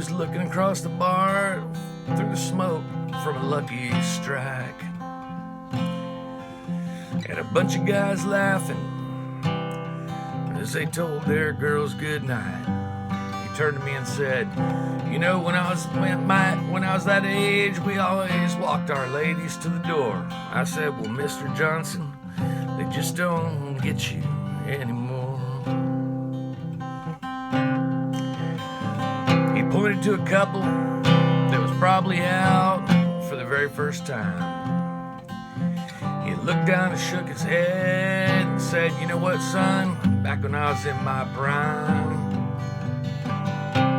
was looking across the bar through the smoke from a Lucky Strike. And a bunch of guys laughing as they told their girls good night. He turned to me and said, "You know, when I was that age, we always walked our ladies to the door." I said, "Well, Mr. Johnson, they just don't get you anymore." He pointed to a couple that was probably out for the very first time. He looked down and shook his head and said, "You know what, son? Back when I was in my prime,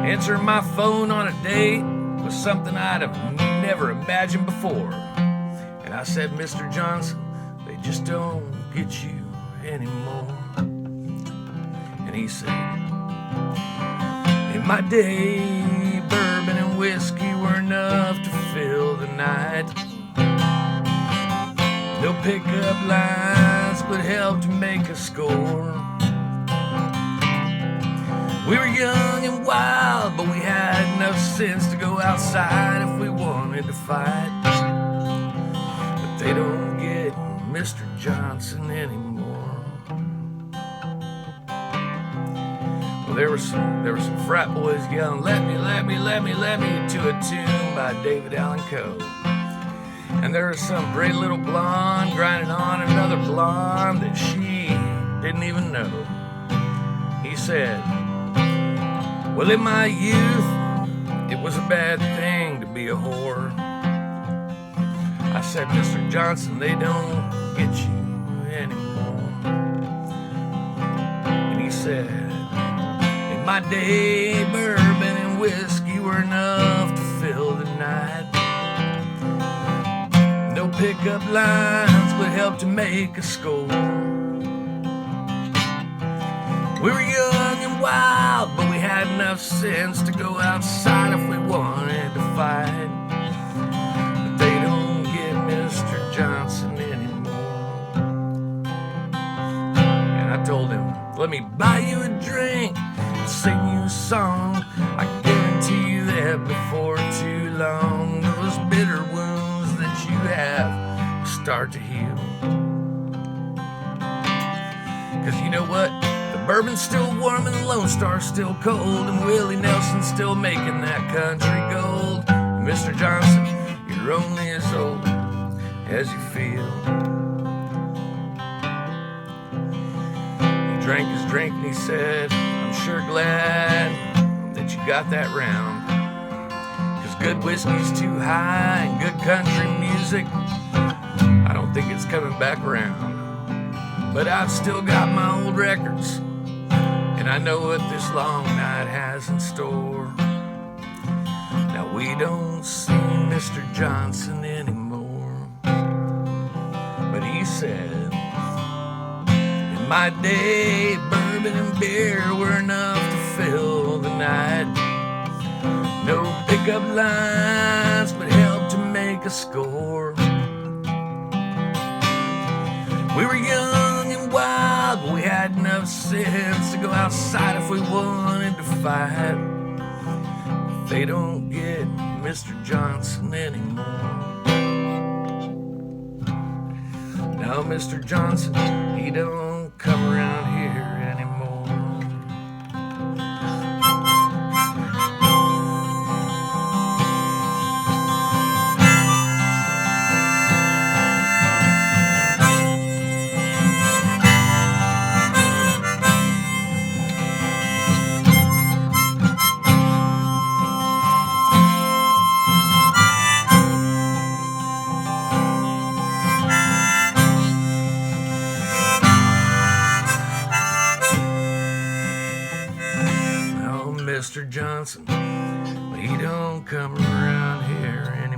answering my phone on a date was something I'd have never imagined before." And I said, "Mr. Johnson, they just don't get you anymore." And he said, "In my day, bourbon and whiskey were enough to fill the night. No pickup lines would help to make a score. We were young and wild, but we had enough sense to go outside if we wanted to fight. But they don't get Mr. Johnson anymore." Well, there were some frat boys yelling, "Let me," to a tune by David Allan Coe. And there was some pretty little blonde grinding on another blonde that she didn't even know. He said, "Well, in my youth, it was a bad thing to be a whore." I said, "Mr. Johnson, they don't get you anymore." And he said, "In my day, bourbon and whiskey were enough to fill the night. No pickup lines would help to make a score. We were young and wild, but we had enough sense to go outside if we wanted to fight. But they don't get Mr. Johnson anymore." And I told him, "Let me buy you a drink and sing you a song. I guarantee you that before too long, those bitter wounds that you have will start to heal. Because you know what? Bourbon's still warm and the Lone Star's still cold, and Willie Nelson's still making that country gold. And Mr. Johnson, you're only as old as you feel." He drank his drink and he said, "I'm sure glad that you got that round. Because good whiskey's too high and good country music, I don't think it's coming back around. But I've still got my old records, and I know what this long night has in store. Now we don't see Mr. Johnson anymore." But he said, "In my day, bourbon and beer were enough to fill the night. No pickup lines would help to make a score. We were young and wild, but we had enough sense to go outside if we wanted to fight. But they don't get Mr. Johnson anymore. Now Mr. Johnson, he don't come around here anymore." Mr. Johnson, he don't come around here anymore.